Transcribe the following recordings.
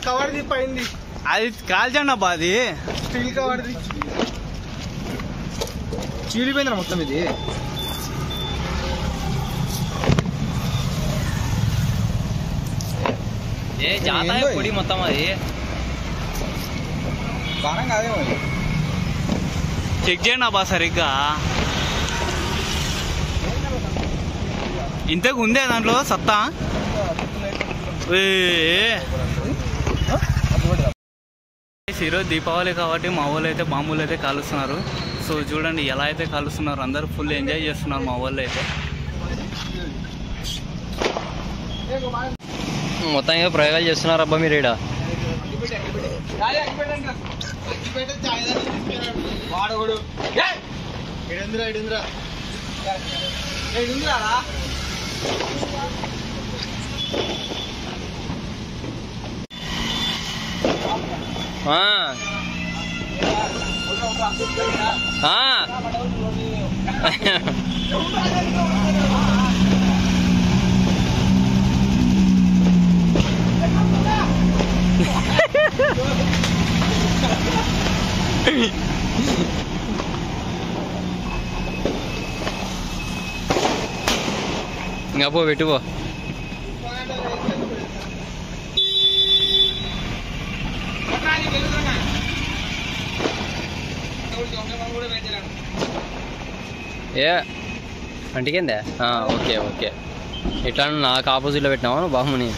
Cover పైంది అది కాల్చండి అబ్బా, అది స్టీల్ కవర్ చీలిపోయిందిరా మొత్తం. ఇది పొడి మొత్తం అది బాణం కాదేమో. చెక్ చేయండి అబ్బా సరిగ్గా. ఇంతకు ఉందే దాంట్లో సత్తా. ఈరోజు దీపావళి కాబట్టి మా వాళ్ళు అయితే బాంబులు అయితే కాలుస్తున్నారు. సో చూడండి ఎలా అయితే కాలుస్తున్నారు, అందరూ ఫుల్ ఎంజాయ్ చేస్తున్నారు మా వాళ్ళు అయితే. మొత్తం ఏదో ప్రయోగాలు చేస్తున్నారు అబ్బా మీరు ఈడ. ఇంకా పో పెట్టుపో. ఏ అంటికిందే? Okay okay. ఇట్లా నాకు ఆపోజిట్లో పెట్టినావా నువ్వు బాహుమని?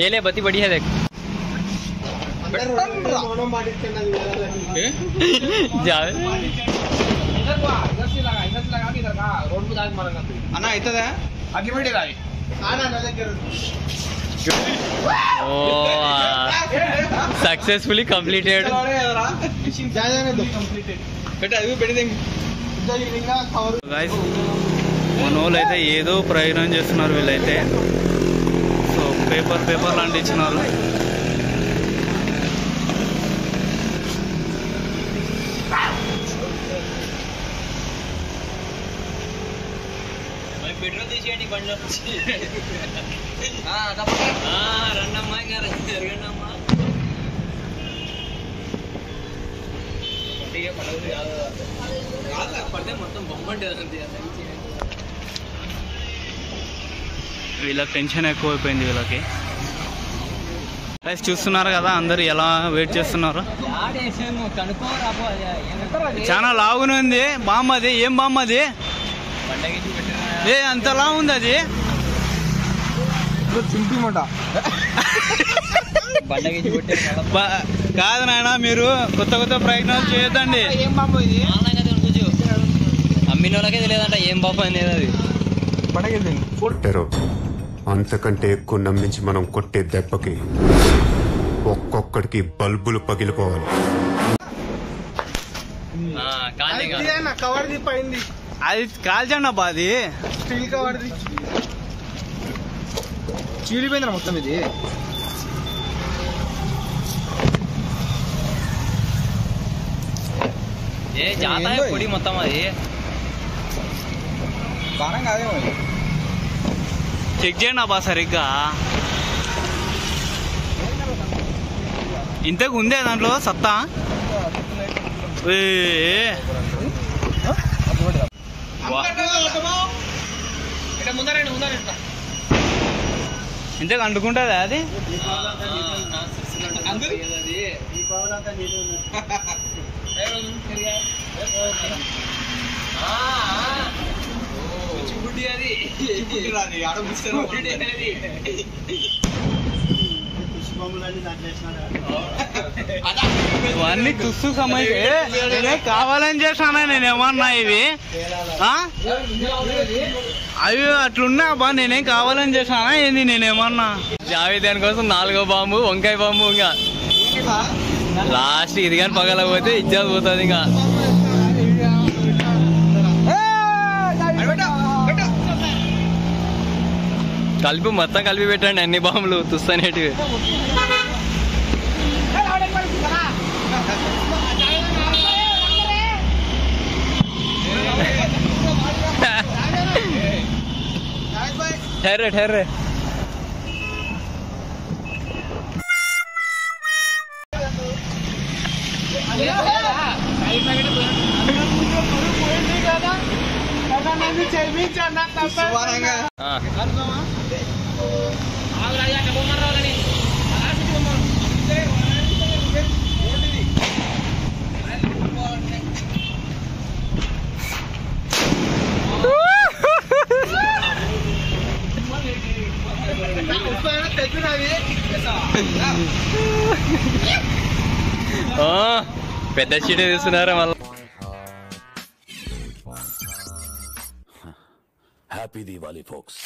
ये ले बत्ती बड़ी है देख। అన్న అవుతుందా? అగ్గి పెట్టేదా? Successfully completed. మన వాళ్ళు అయితే ఏదో ప్రయోగం చేస్తున్నారు వీళ్ళైతే. సో పేపర్ లాంటి ఇచ్చినారు. పెట్రోల్ తీసేయండి బండి. రండమ్మా జరగండమ్మా. పడితే మొత్తం బొమ్మంటే వీళ్ళకి టెన్షన్ ఎక్కువైపోయింది వీళ్ళకి. చూస్తున్నారు కదా అందరు ఎలా వెయిట్ చేస్తున్నారు. చాలా లావునే ఉంది బామ్మ. అది ఏం బామ్మ అది? అంత లావు ఉంది అది. కాదు నాయన, మీరు కొత్త ప్రయత్నాలు చేయొద్దండి. అమ్మిన వాళ్ళకే తెలియదంట ఏం బాబు అనేది. అది కొట్టరు. అంతకంటే ఎక్కువ నమ్మించి మనం కొట్టే దెబ్బకి ఒక్కొక్కడికి బల్బులు పగిలిపోవాలి. కవర్ పైంది అది కాల్చండి అబ్బా, అది స్టీల్ కవర్ చీలిపోయిందిరా మొత్తం. ఇది పొడి మొత్తం అది బాణం కాదేమో. చెక్ చేయండి అబ్బా సరిగ్గా. ఇంతకు ఉందే దాంట్లో సత్తా. ఇంతకు అంటుకుంటుందా అది? ఇవన్నీ తుస్సు సంబంధించి నేనే కావాలని చేశానా నేనేమన్నా ఇవి అవి అట్లున్నా బా నేనేం కావాలని చేశానా ఏంది నేనేమన్నా జావేద్ దానికోసం 4వ బాంబు వంకాయ బాంబు ఇంకా లాస్ట్ ఇది కానీ పగలపోతే ఇచ్చేది పోతుంది ఇంకా మొత్తం కలిపి పెట్టండి అన్ని బాంబులు తుస్తనేటివి ठहरे ठहरे పెద్ద చీటీ తీస్తున్నారా మళ్ళీ హ్యాపీ దీవాలి ఫోక్స్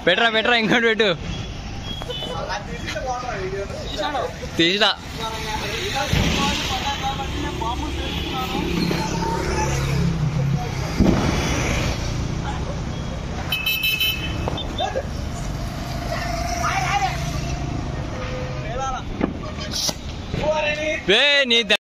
పెట్టరా ఇంకోటి పెట్టు తీసినా నీ